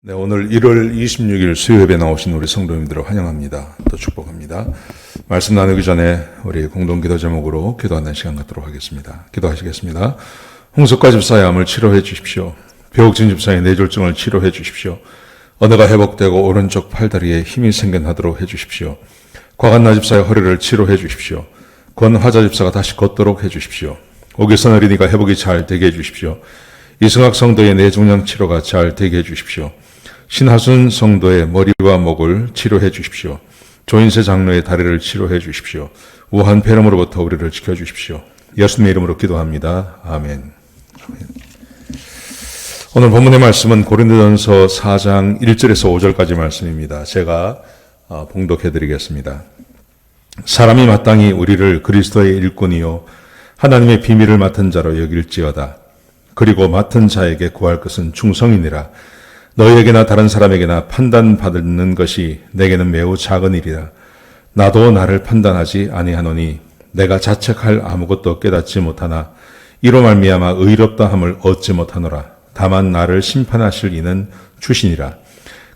네, 오늘 1월 26일 수요예배 나오신 우리 성도님들을 환영합니다. 또 축복합니다. 말씀 나누기 전에 우리 공동기도 제목으로 기도하는 시간 갖도록 하겠습니다. 기도하시겠습니다. 홍석과 집사의 암을 치료해 주십시오. 배옥진 집사의 뇌졸중을 치료해 주십시오. 언어가 회복되고 오른쪽 팔다리에 힘이 생겨나도록 해 주십시오. 과간나 집사의 허리를 치료해 주십시오. 권화자 집사가 다시 걷도록 해 주십시오. 오기선 어린이가 회복이 잘 되게 해 주십시오. 이승학 성도의 뇌종양 치료가 잘 되게 해 주십시오. 신하순 성도의 머리와 목을 치료해 주십시오. 조인세 장로의 다리를 치료해 주십시오. 우한 폐렴으로부터 우리를 지켜주십시오. 예수님의 이름으로 기도합니다. 아멘. 오늘 본문의 말씀은 고린도전서 4장 1절에서 5절까지 말씀입니다. 제가 봉독해 드리겠습니다. 사람이 마땅히 우리를 그리스도의 일꾼이요 하나님의 비밀을 맡은 자로 여길지어다. 그리고 맡은 자에게 구할 것은 충성이니라. 너희에게나 다른 사람에게나 판단받는 것이 내게는 매우 작은 일이라. 나도 나를 판단하지 아니하노니 내가 자책할 아무것도 깨닫지 못하나 이로 말미암아 의롭다 함을 얻지 못하노라. 다만 나를 심판하실 이는 주시니라.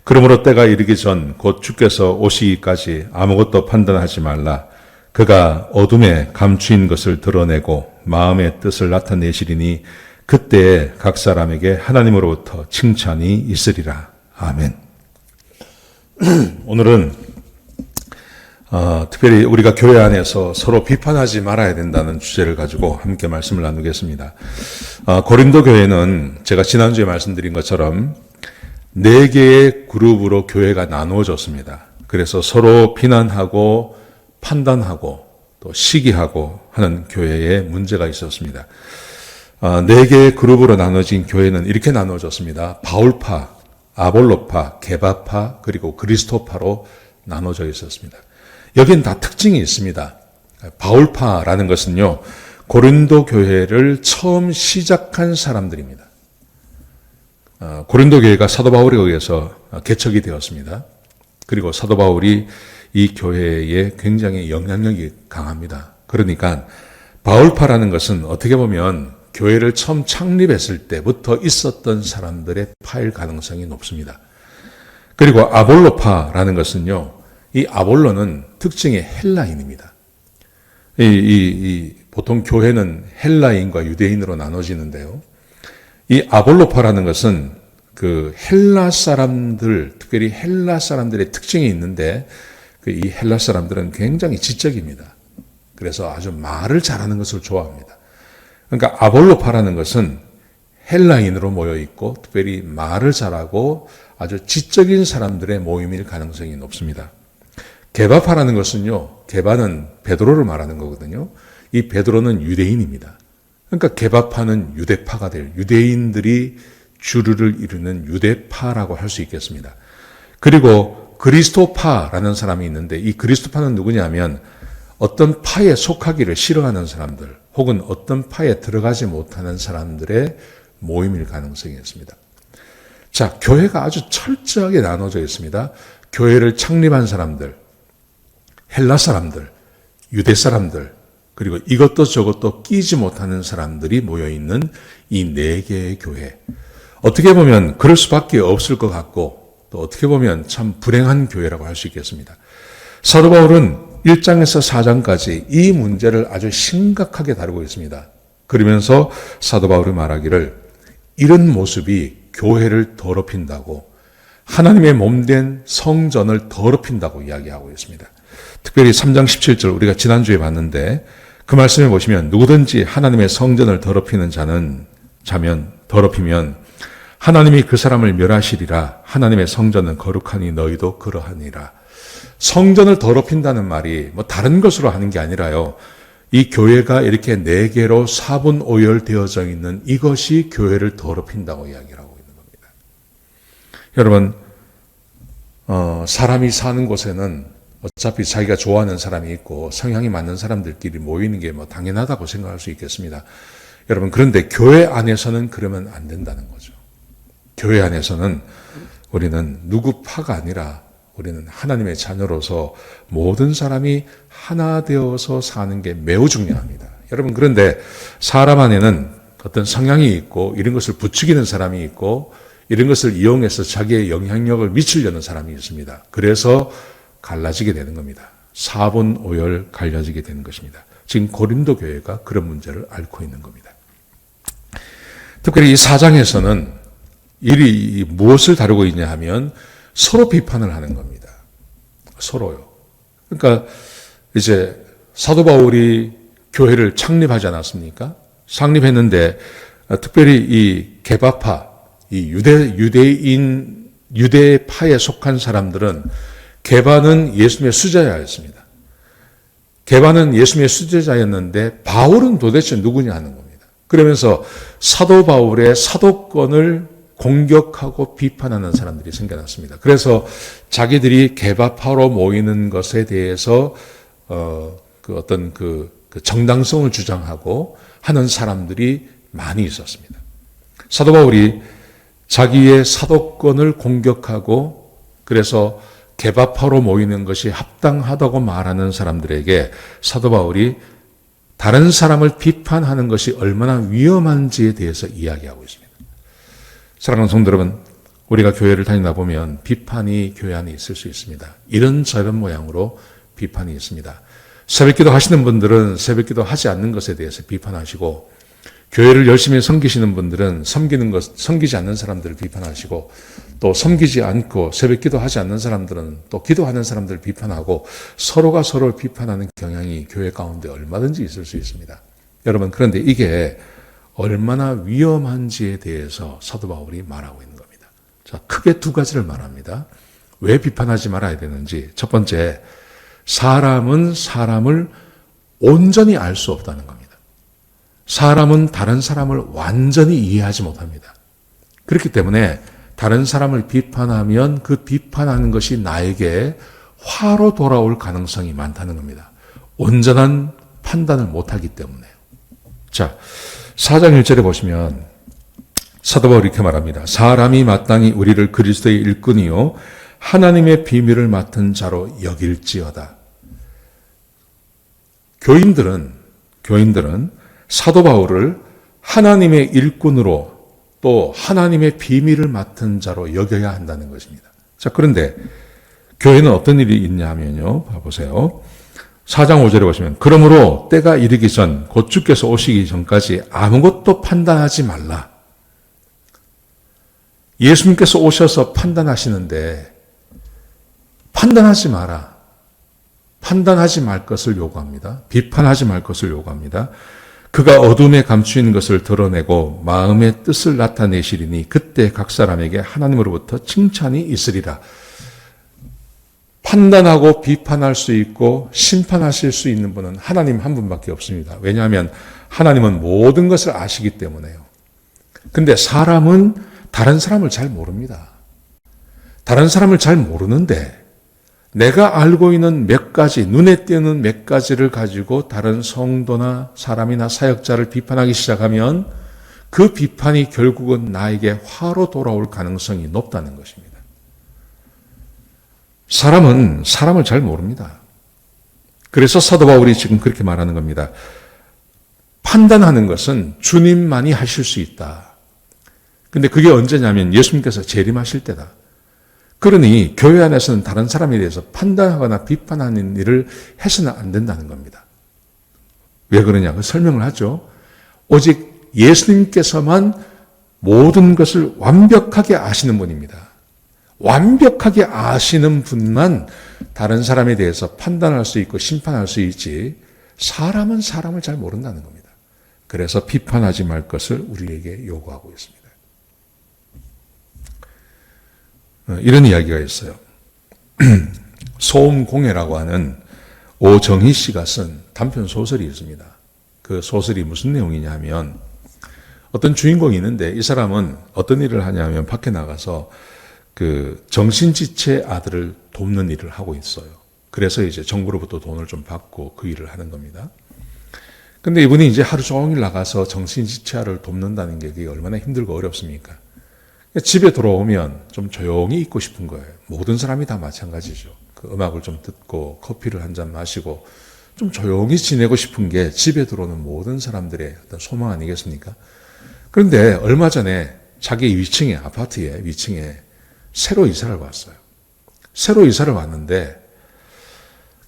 그러므로 때가 이르기 전 곧 주께서 오시기까지 아무것도 판단하지 말라. 그가 어둠에 감추인 것을 드러내고 마음의 뜻을 나타내시리니 그때에 각 사람에게 하나님으로부터 칭찬이 있으리라. 아멘. 오늘은 특별히 우리가 교회 안에서 서로 비판하지 말아야 된다는 주제를 가지고 함께 말씀을 나누겠습니다. 고린도 교회는 제가 지난주에 말씀드린 것처럼 4개의 그룹으로 교회가 나누어졌습니다. 그래서 서로 비난하고 판단하고 또 시기하고 하는 교회에 문제가 있었습니다. 4개의 그룹으로 나눠진 교회는 이렇게 나눠졌습니다. 바울파, 아볼로파, 게바파, 그리고 그리스도파로 나눠져 있었습니다. 여긴 다 특징이 있습니다. 바울파라는 것은요, 고린도 교회를 처음 시작한 사람들입니다. 고린도 교회가 사도 바울에 의해서 개척이 되었습니다. 그리고 사도 바울이 이 교회에 굉장히 영향력이 강합니다. 그러니까 바울파라는 것은 어떻게 보면 교회를 처음 창립했을 때부터 있었던 사람들의 파일 가능성이 높습니다. 그리고 아볼로파라는 것은요, 이 아볼로는 특징이 헬라인입니다. 보통 교회는 헬라인과 유대인으로 나눠지는데요. 이 아볼로파라는 것은 그 헬라 사람들, 특별히 헬라 사람들의 특징이 있는데, 이 헬라 사람들은 굉장히 지적입니다. 그래서 아주 말을 잘하는 것을 좋아합니다. 그러니까 아볼로파라는 것은 헬라인으로 모여 있고 특별히 말을 잘하고 아주 지적인 사람들의 모임일 가능성이 높습니다. 게바파라는 것은요, 게바는 베드로를 말하는 거거든요. 이 베드로는 유대인입니다. 그러니까 게바파는 유대파가 될, 유대인들이 주류를 이루는 유대파라고 할 수 있겠습니다. 그리고 그리스도파라는 사람이 있는데 이 그리스도파는 누구냐면 어떤 파에 속하기를 싫어하는 사람들 혹은 어떤 파에 들어가지 못하는 사람들의 모임일 가능성이 있습니다. 자, 교회가 아주 철저하게 나눠져 있습니다. 교회를 창립한 사람들, 헬라 사람들, 유대 사람들, 그리고 이것도 저것도 끼지 못하는 사람들이 모여있는 이 4개의 교회. 어떻게 보면 그럴 수밖에 없을 것 같고 또 어떻게 보면 참 불행한 교회라고 할 수 있겠습니다. 사도 바울은 1장에서 4장까지 이 문제를 아주 심각하게 다루고 있습니다. 그러면서 사도 바울이 말하기를 이런 모습이 교회를 더럽힌다고, 하나님의 몸된 성전을 더럽힌다고 이야기하고 있습니다. 특별히 3장 17절 우리가 지난주에 봤는데 그 말씀에 보시면 누구든지 하나님의 성전을 더럽히는 자면 더럽히면 하나님이 그 사람을 멸하시리라. 하나님의 성전은 거룩하니 너희도 그러하니라. 성전을 더럽힌다는 말이 뭐 다른 것으로 하는 게 아니라요. 이 교회가 이렇게 4개로 사분오열되어져 있는 이것이 교회를 더럽힌다고 이야기를 하고 있는 겁니다. 여러분, 사람이 사는 곳에는 어차피 자기가 좋아하는 사람이 있고 성향이 맞는 사람들끼리 모이는 게 뭐 당연하다고 생각할 수 있겠습니다. 여러분, 그런데 교회 안에서는 그러면 안 된다는 거죠. 교회 안에서는 우리는 누구 파가 아니라 우리는 하나님의 자녀로서 모든 사람이 하나 되어서 사는 게 매우 중요합니다. 여러분, 그런데 사람 안에는 어떤 성향이 있고 이런 것을 부추기는 사람이 있고 이런 것을 이용해서 자기의 영향력을 미치려는 사람이 있습니다. 그래서 갈라지게 되는 겁니다. 사분오열 갈라지게 되는 것입니다. 지금 고린도 교회가 그런 문제를 앓고 있는 겁니다. 특별히 이 4장에서는 일이 무엇을 다루고 있냐 하면 서로 비판을 하는 겁니다. 서로요. 그러니까 이제 사도 바울이 교회를 창립하지 않았습니까? 창립했는데 특별히 이 게바파, 이 유대파에 속한 사람들은 게바는 예수님의 수제자였습니다. 게바는 예수님의 수제자였는데 바울은 도대체 누구냐 하는 겁니다. 그러면서 사도 바울의 사도권을 공격하고 비판하는 사람들이 생겨났습니다. 그래서 자기들이 게바파로 모이는 것에 대해서 어떤 정당성을 주장하고 하는 사람들이 많이 있었습니다. 사도 바울이 자기의 사도권을 공격하고 그래서 게바파로 모이는 것이 합당하다고 말하는 사람들에게 사도 바울이 다른 사람을 비판하는 것이 얼마나 위험한지에 대해서 이야기하고 있습니다. 사랑하는 성도 여러분, 우리가 교회를 다니다 보면 비판이 교회 안에 있을 수 있습니다. 이런저런 모양으로 비판이 있습니다. 새벽기도 하시는 분들은 새벽기도 하지 않는 것에 대해서 비판하시고, 교회를 열심히 섬기시는 분들은 섬기지 않는 사람들을 비판하시고, 또 섬기지 않고 새벽기도 하지 않는 사람들은 또 기도하는 사람들을 비판하고, 서로가 서로를 비판하는 경향이 교회 가운데 얼마든지 있을 수 있습니다. 여러분, 그런데 이게 얼마나 위험한지에 대해서 사도 바울이 말하고 있는 겁니다. 자, 크게 두 가지를 말합니다. 왜 비판하지 말아야 되는지. 첫 번째, 사람은 사람을 온전히 알 수 없다는 겁니다. 사람은 다른 사람을 완전히 이해하지 못합니다. 그렇기 때문에 다른 사람을 비판하면 그 비판하는 것이 나에게 화로 돌아올 가능성이 많다는 겁니다. 온전한 판단을 못하기 때문에요. 자, 4장 1절에 보시면 사도 바울이 이렇게 말합니다. 사람이 마땅히 우리를 그리스도의 일꾼이요 하나님의 비밀을 맡은 자로 여길지어다. 교인들은 사도 바울을 하나님의 일꾼으로 또 하나님의 비밀을 맡은 자로 여겨야 한다는 것입니다. 자, 그런데 교회는 어떤 일이 있냐 하면요. 봐보세요. 4장 5절에 보시면 그러므로 때가 이르기 전 곧 주께서 오시기 전까지 아무것도 판단하지 말라. 예수님께서 오셔서 판단하시는데 판단하지 마라. 판단하지 말 것을 요구합니다. 비판하지 말 것을 요구합니다. 그가 어둠에 감추인 것을 드러내고 마음의 뜻을 나타내시리니 그때 각 사람에게 하나님으로부터 칭찬이 있으리라. 판단하고 비판할 수 있고 심판하실 수 있는 분은 하나님 한 분밖에 없습니다. 왜냐하면 하나님은 모든 것을 아시기 때문에요. 근데 사람은 다른 사람을 잘 모릅니다. 다른 사람을 잘 모르는데 내가 알고 있는 몇 가지, 눈에 띄는 몇 가지를 가지고 다른 성도나 사람이나 사역자를 비판하기 시작하면 그 비판이 결국은 나에게 화로 돌아올 가능성이 높다는 것입니다. 사람은 사람을 잘 모릅니다. 그래서 사도 바울이 지금 그렇게 말하는 겁니다. 판단하는 것은 주님만이 하실 수 있다. 근데 그게 언제냐면 예수님께서 재림하실 때다. 그러니 교회 안에서는 다른 사람에 대해서 판단하거나 비판하는 일을 해서는 안 된다는 겁니다. 왜 그러냐? 그 설명을 하죠. 오직 예수님께서만 모든 것을 완벽하게 아시는 분입니다. 완벽하게 아시는 분만 다른 사람에 대해서 판단할 수 있고 심판할 수 있지 사람은 사람을 잘 모른다는 겁니다. 그래서 비판하지 말 것을 우리에게 요구하고 있습니다. 이런 이야기가 있어요. 소음공예라고 하는 오정희 씨가 쓴 단편 소설이 있습니다. 그 소설이 무슨 내용이냐 하면 어떤 주인공이 있는데 이 사람은 어떤 일을 하냐면 밖에 나가서 그 정신지체 아들을 돕는 일을 하고 있어요. 그래서 이제 정부로부터 돈을 좀 받고 그 일을 하는 겁니다. 근데 이분이 이제 하루 종일 나가서 정신지체아를 돕는다는 게 그게 얼마나 힘들고 어렵습니까? 집에 돌아오면 좀 조용히 있고 싶은 거예요. 모든 사람이 다 마찬가지죠. 그 음악을 좀 듣고 커피를 한 잔 마시고 좀 조용히 지내고 싶은 게 집에 들어오는 모든 사람들의 어떤 소망 아니겠습니까? 그런데 얼마 전에 자기 위층에, 아파트의 위층에 새로 이사를 왔어요. 새로 이사를 왔는데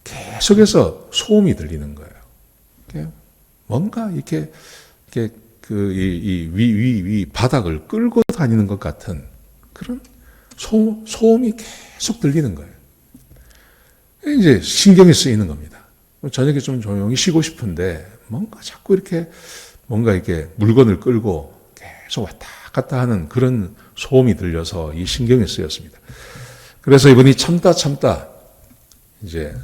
계속해서 소음이 들리는 거예요. 뭔가 이렇게 위 바닥을 끌고 다니는 것 같은 그런 소음이 계속 들리는 거예요. 이제 신경이 쓰이는 겁니다. 저녁에 좀 조용히 쉬고 싶은데 뭔가 자꾸 이렇게 물건을 끌고 계속 왔다 갔다 하는 그런 소음이 들려서 이 신경이 쓰였습니다. 그래서 이분이 참다 이제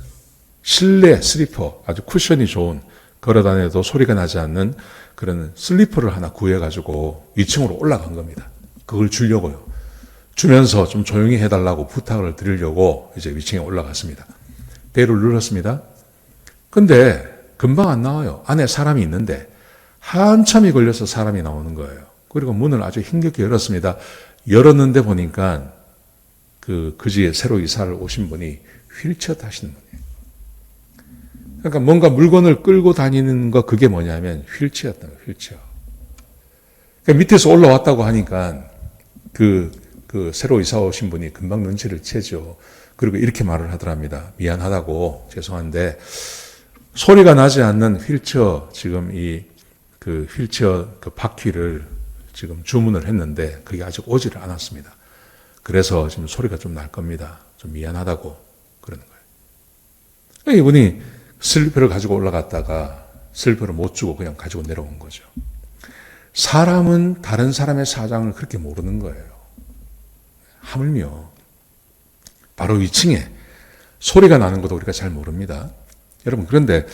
실내 슬리퍼, 아주 쿠션이 좋은, 걸어 다녀도 소리가 나지 않는 그런 슬리퍼를 하나 구해가지고 위층으로 올라간 겁니다. 그걸 주려고요. 주면서 좀 조용히 해달라고 부탁을 드리려고 이제 위층에 올라갔습니다. 배를 눌렀습니다. 근데 금방 안 나와요. 안에 사람이 있는데 한참이 걸려서 사람이 나오는 거예요. 그리고 문을 아주 힘겹게 열었습니다. 열었는데 보니까 그지에 새로 이사를 오신 분이 휠체어 타시는 분이에요. 그러니까 뭔가 물건을 끌고 다니는 거, 그게 뭐냐면 휠체어였던 거예요, 휠체어. 그러니까 밑에서 올라왔다고 하니까 그 새로 이사 오신 분이 금방 눈치를 채죠. 그리고 이렇게 말을 하더랍니다. 미안하다고, 죄송한데 소리가 나지 않는 휠체어, 지금 휠체어 바퀴를 지금 주문을 했는데 그게 아직 오지를 않았습니다. 그래서 지금 소리가 좀 날 겁니다. 좀 미안하다고 그러는 거예요. 이분이 슬리퍼를 가지고 올라갔다가 슬리퍼를 못 주고 그냥 가지고 내려온 거죠. 사람은 다른 사람의 사정을 그렇게 모르는 거예요. 하물며 바로 위층에 소리가 나는 것도 우리가 잘 모릅니다. 여러분, 그런데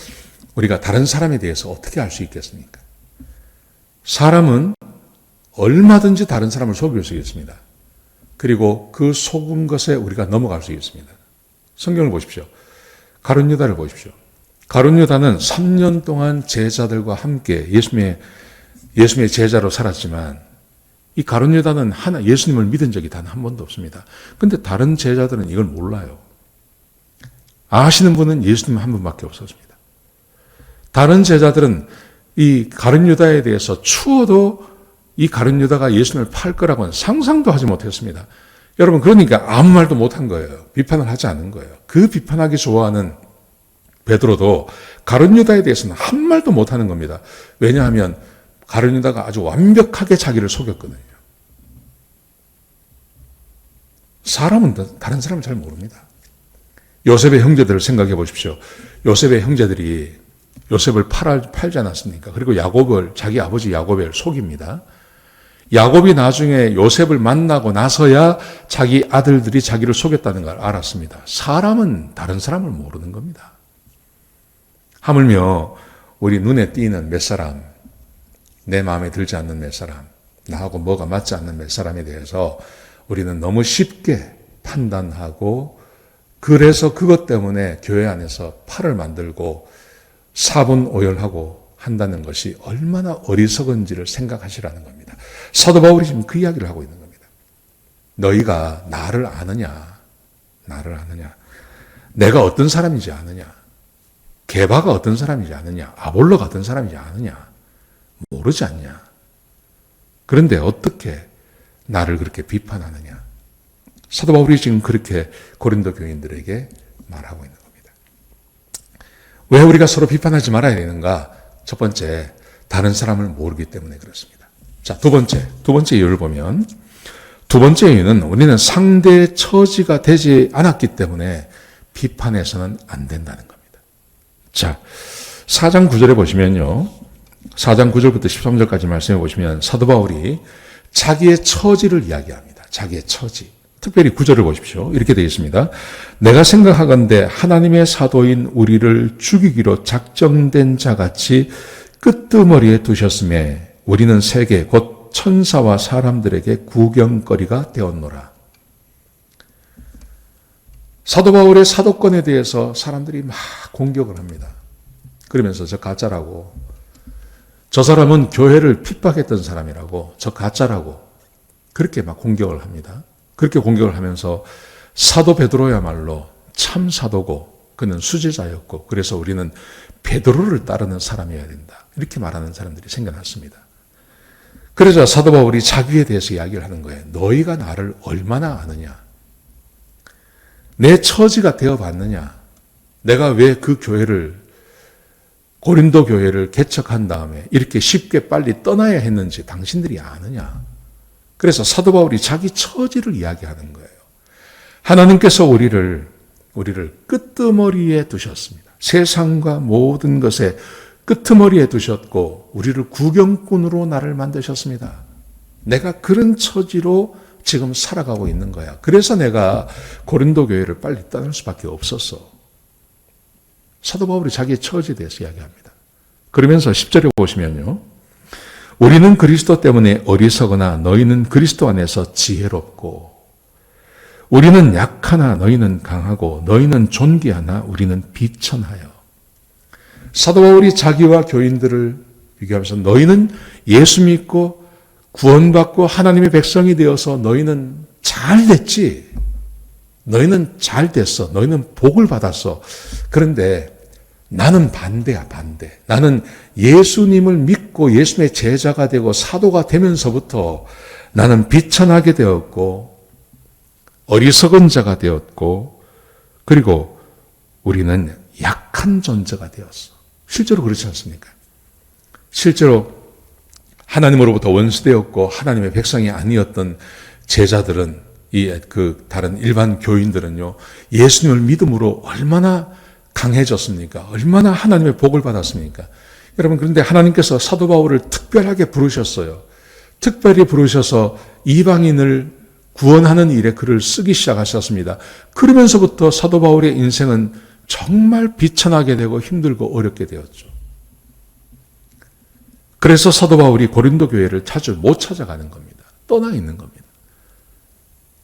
우리가 다른 사람에 대해서 어떻게 알 수 있겠습니까? 사람은 얼마든지 다른 사람을 속일 수 있습니다. 그리고 그 속은 것에 우리가 넘어갈 수 있습니다. 성경을 보십시오. 가룟 유다를 보십시오. 가룟 유다는 3년 동안 제자들과 함께 예수님의 제자로 살았지만 이 가룟 유다는 예수님을 믿은 적이 단 한 번도 없습니다. 그런데 다른 제자들은 이걸 몰라요. 아시는 분은 예수님 한 분밖에 없었습니다. 다른 제자들은 이 가룟 유다에 대해서 추워도 이 가룟 유다가 예수님을 팔 거라고는 상상도 하지 못했습니다. 여러분, 그러니까 아무 말도 못한 거예요. 비판을 하지 않은 거예요. 그 비판하기 좋아하는 베드로도 가룟 유다에 대해서는 한 말도 못하는 겁니다. 왜냐하면 가룟 유다가 아주 완벽하게 자기를 속였거든요. 사람은 다른 사람을 잘 모릅니다. 요셉의 형제들을 생각해 보십시오. 요셉의 형제들이 요셉을 팔지 않았습니까? 그리고 자기 아버지 야곱을 속입니다. 야곱이 나중에 요셉을 만나고 나서야 자기 아들들이 자기를 속였다는 걸 알았습니다. 사람은 다른 사람을 모르는 겁니다. 하물며 우리 눈에 띄는 몇 사람, 내 마음에 들지 않는 몇 사람, 나하고 뭐가 맞지 않는 몇 사람에 대해서 우리는 너무 쉽게 판단하고, 그래서 그것 때문에 교회 안에서 팔을 만들고 사분오열하고 한다는 것이 얼마나 어리석은지를 생각하시라는 겁니다. 사도 바울이 지금 그 이야기를 하고 있는 겁니다. 너희가 나를 아느냐? 내가 어떤 사람인지 아느냐? 게바가 어떤 사람인지 아느냐? 아볼로가 어떤 사람인지 아느냐? 모르지 않냐? 그런데 어떻게 나를 그렇게 비판하느냐? 사도 바울이 지금 그렇게 고린도 교인들에게 말하고 있는 겁니다. 왜 우리가 서로 비판하지 말아야 되는가? 첫 번째, 다른 사람을 모르기 때문에 그렇습니다. 자, 두 번째 이유를 보면, 두 번째 이유는 우리는 상대의 처지가 되지 않았기 때문에 비판해서는 안 된다는 겁니다. 자, 4장 9절에 보시면요. 4장 9절부터 13절까지 말씀해 보시면 사도 바울이 자기의 처지를 이야기합니다. 자기의 처지. 특별히 9절을 보십시오. 이렇게 되어 있습니다. 내가 생각하건대 하나님의 사도인 우리를 죽이기로 작정된 자같이 끄트머리에 두셨음에 우리는 세계 곧 천사와 사람들에게 구경거리가 되었노라. 사도 바울의 사도권에 대해서 사람들이 막 공격을 합니다. 그러면서 저 가짜라고, 저 사람은 교회를 핍박했던 사람이라고, 저 가짜라고 그렇게 막 공격을 합니다. 그렇게 공격을 하면서 사도 베드로야말로 참 사도고 그는 수제자였고 그래서 우리는 베드로를 따르는 사람이어야 된다. 이렇게 말하는 사람들이 생겨났습니다. 그러자 사도 바울이 자기에 대해서 이야기를 하는 거예요. 너희가 나를 얼마나 아느냐? 내 처지가 되어봤느냐? 내가 왜 그 교회를, 고린도 교회를 개척한 다음에 이렇게 쉽게 빨리 떠나야 했는지 당신들이 아느냐? 그래서 사도 바울이 자기 처지를 이야기하는 거예요. 하나님께서 우리를 끄트머리에 두셨습니다. 세상과 모든 것에 끄트머리에 두셨고 우리를 구경꾼으로 나를 만드셨습니다. 내가 그런 처지로 지금 살아가고 있는 거야. 그래서 내가 고린도 교회를 빨리 떠날 수밖에 없었어. 사도 바울이 자기의 처지에 대해서 이야기합니다. 그러면서 10절에 보시면요. 우리는 그리스도 때문에 어리석으나 너희는 그리스도 안에서 지혜롭고 우리는 약하나 너희는 강하고 너희는 존귀하나 우리는 비천하여. 사도 바울이 자기와 교인들을 비교하면서 너희는 예수 믿고 구원받고 하나님의 백성이 되어서 너희는 잘 됐지. 너희는 잘 됐어. 너희는 복을 받았어. 그런데 나는 반대야, 반대. 나는 예수님을 믿고 예수님의 제자가 되고 사도가 되면서부터 나는 비천하게 되었고 어리석은 자가 되었고 그리고 우리는 약한 존재가 되었어. 실제로 그렇지 않습니까? 실제로 하나님으로부터 원수되었고 하나님의 백성이 아니었던 제자들은 다른 일반 교인들은요. 예수님을 믿음으로 얼마나 강해졌습니까? 얼마나 하나님의 복을 받았습니까? 여러분 그런데 하나님께서 사도 바울을 특별하게 부르셨어요. 특별히 부르셔서 이방인을 구원하는 일에 글을 쓰기 시작하셨습니다. 그러면서부터 사도 바울의 인생은 정말 비천하게 되고 힘들고 어렵게 되었죠. 그래서 사도 바울이 고린도 교회를 자주 못 찾아가는 겁니다. 떠나 있는 겁니다.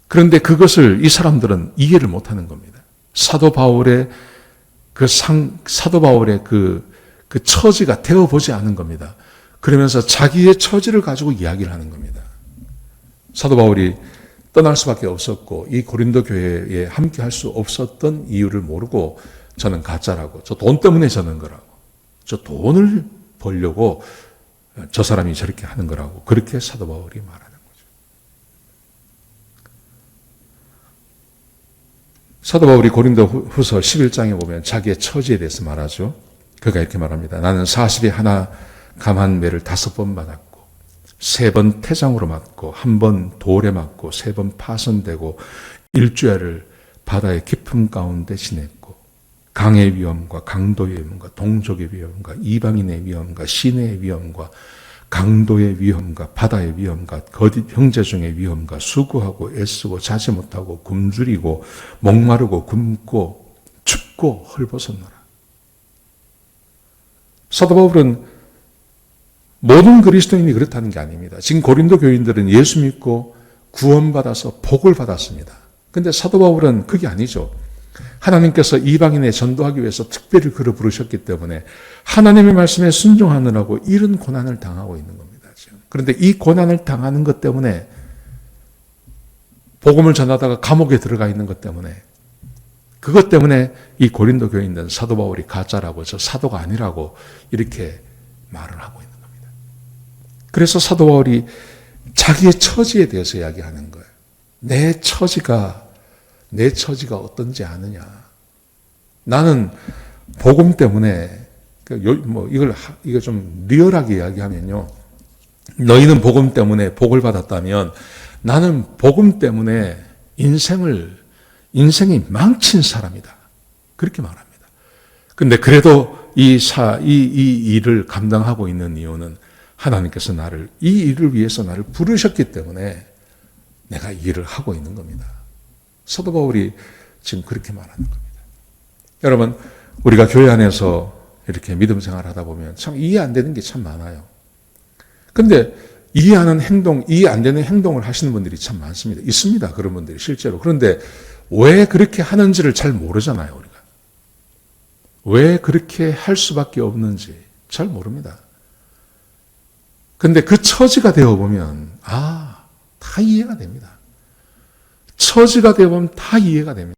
그런데 그것을 이 사람들은 이해를 못하는 겁니다. 사도 바울의 그 처지가 되어보지 않은 겁니다. 그러면서 자기의 처지를 가지고 이야기를 하는 겁니다. 사도 바울이 떠날 수밖에 없었고 이 고린도 교회에 함께 할 수 없었던 이유를 모르고 저는 가짜라고, 저 돈 때문에 저는 거라고, 저 돈을 벌려고 저 사람이 저렇게 하는 거라고 그렇게 사도 바울이 말하는 거죠. 사도 바울이 고린도 후서 11장에 보면 자기의 처지에 대해서 말하죠. 그가 이렇게 말합니다. 나는 40에 하나 감한 매를 5번 받았고 3번 태장으로 맞고 1번 돌에 맞고 3번 파손되고 일주일을 바다의 깊음 가운데 지냈고 강의 위험과 강도의 위험과 동족의 위험과 이방인의 위험과 시내의 위험과 강도의 위험과 바다의 위험과 거짓 형제 중의 위험과 수고하고 애쓰고 자지 못하고 굶주리고 목마르고 굶고 춥고 헐벗었노라. 사도 바울은 모든 그리스도인이 그렇다는 게 아닙니다. 지금 고린도 교인들은 예수 믿고 구원받아서 복을 받았습니다. 그런데 사도 바울은 그게 아니죠. 하나님께서 이방인에 전도하기 위해서 특별히 그를 부르셨기 때문에 하나님의 말씀에 순종하느라고 이런 고난을 당하고 있는 겁니다. 지금. 그런데 이 고난을 당하는 것 때문에 복음을 전하다가 감옥에 들어가 있는 것 때문에 그것 때문에 이 고린도 교인들은 사도 바울이 가짜라고 저 사도가 아니라고 이렇게 말을 하고 있는 겁니다. 그래서 사도 바울이 자기의 처지에 대해서 이야기하는 거예요. 내 처지가 어떤지 아느냐. 나는 복음 때문에, 이걸 좀 리얼하게 이야기하면요. 너희는 복음 때문에 복을 받았다면 나는 복음 때문에 인생이 망친 사람이다. 그렇게 말합니다. 근데 그래도 이 일을 감당하고 있는 이유는 하나님께서 이 일을 위해서 나를 부르셨기 때문에 내가 이 일을 하고 있는 겁니다. 사도 바울이 지금 그렇게 말하는 겁니다. 여러분, 우리가 교회 안에서 이렇게 믿음 생활을 하다 보면 참 이해 안 되는 게 참 많아요. 근데 이해 안 되는 행동을 하시는 분들이 참 많습니다. 있습니다. 그런 분들이 실제로. 그런데 왜 그렇게 하는지를 잘 모르잖아요, 우리가. 왜 그렇게 할 수밖에 없는지 잘 모릅니다. 근데 그 처지가 되어보면, 다 이해가 됩니다. 처지가 되어보면 다 이해가 됩니다.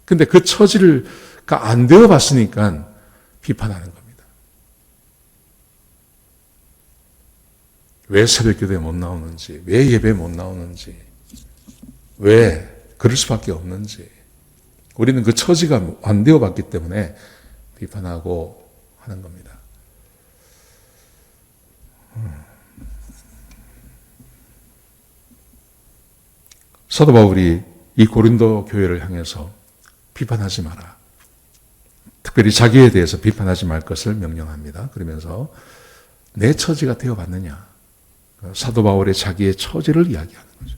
근데 그 처지가 안 되어봤으니까 비판하는 겁니다. 왜 새벽 기도에 못 나오는지, 왜 예배에 못 나오는지, 왜 그럴 수밖에 없는지, 우리는 그 처지가 안 되어봤기 때문에 비판하고 하는 겁니다. 사도 바울이 이 고린도 교회를 향해서 비판하지 마라. 특별히 자기에 대해서 비판하지 말 것을 명령합니다. 그러면서 내 처지가 되어봤느냐. 사도 바울의 자기의 처지를 이야기하는 거죠.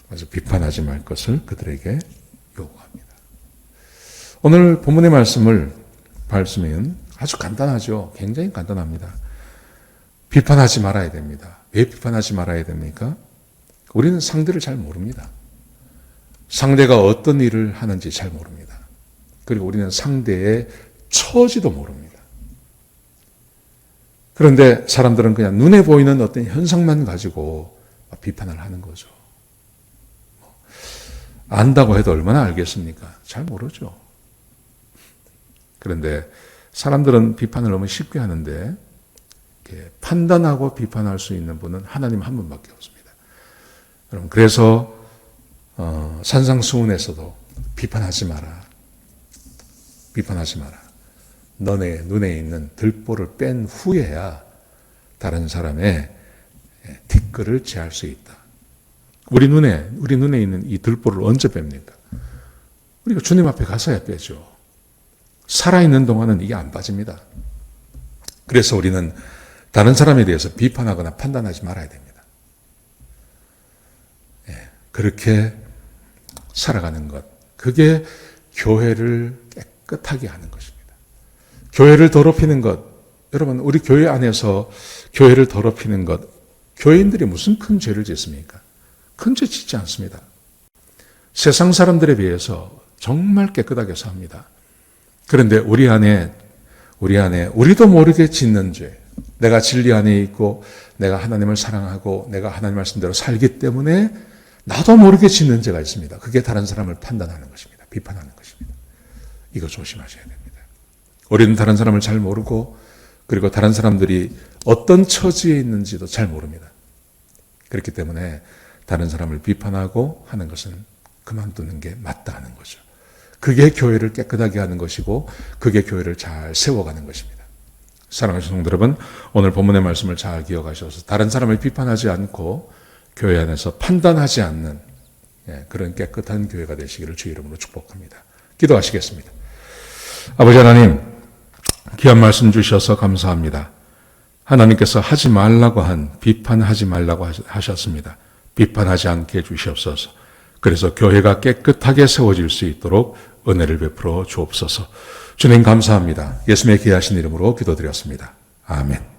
그래서 비판하지 말 것을 그들에게 요구합니다. 오늘 본문의 말씀을 말씀은 아주 간단하죠. 굉장히 간단합니다. 비판하지 말아야 됩니다. 왜 비판하지 말아야 됩니까? 우리는 상대를 잘 모릅니다. 상대가 어떤 일을 하는지 잘 모릅니다. 그리고 우리는 상대의 처지도 모릅니다. 그런데 사람들은 그냥 눈에 보이는 어떤 현상만 가지고 비판을 하는 거죠. 안다고 해도 얼마나 알겠습니까? 잘 모르죠. 그런데 사람들은 비판을 너무 쉽게 하는데 판단하고 비판할 수 있는 분은 하나님 한 분밖에 없습니다. 여러분, 그래서 산상수훈에서도 비판하지 마라. 비판하지 마라. 너네 눈에 있는 들보를 뺀 후에야 다른 사람의 티끌을 제할 수 있다. 우리 눈에 있는 이 들보를 언제 뺍니까? 우리가 주님 앞에 가서야 빼죠. 살아있는 동안은 이게 안 빠집니다. 그래서 우리는 다른 사람에 대해서 비판하거나 판단하지 말아야 됩니다. 그렇게 살아가는 것, 그게 교회를 깨끗하게 하는 것입니다. 교회를 더럽히는 것, 여러분 우리 교회 안에서 교회를 더럽히는 것, 교인들이 무슨 큰 죄를 짓습니까? 큰 죄 짓지 않습니다. 세상 사람들에 비해서 정말 깨끗하게 삽니다. 그런데 우리 안에 우리도 모르게 짓는 죄, 내가 진리 안에 있고 내가 하나님을 사랑하고 내가 하나님 말씀대로 살기 때문에 나도 모르게 짓는 죄가 있습니다. 그게 다른 사람을 판단하는 것입니다. 비판하는 것입니다. 이거 조심하셔야 됩니다. 우리는 다른 사람을 잘 모르고 그리고 다른 사람들이 어떤 처지에 있는지도 잘 모릅니다. 그렇기 때문에 다른 사람을 비판하고 하는 것은 그만두는 게 맞다는 거죠. 그게 교회를 깨끗하게 하는 것이고 그게 교회를 잘 세워가는 것입니다. 사랑하시는 성도 여러분, 오늘 본문의 말씀을 잘 기억하셔서 다른 사람을 비판하지 않고 교회 안에서 판단하지 않는 그런 깨끗한 교회가 되시기를 주의 이름으로 축복합니다. 기도하시겠습니다. 아버지 하나님, 귀한 말씀 주셔서 감사합니다. 하나님께서 하지 말라고 비판하지 말라고 하셨습니다. 비판하지 않게 해주시옵소서. 그래서 교회가 깨끗하게 세워질 수 있도록 은혜를 베풀어 주옵소서. 주님 감사합니다. 예수님의 귀하신 이름으로 기도드렸습니다. 아멘.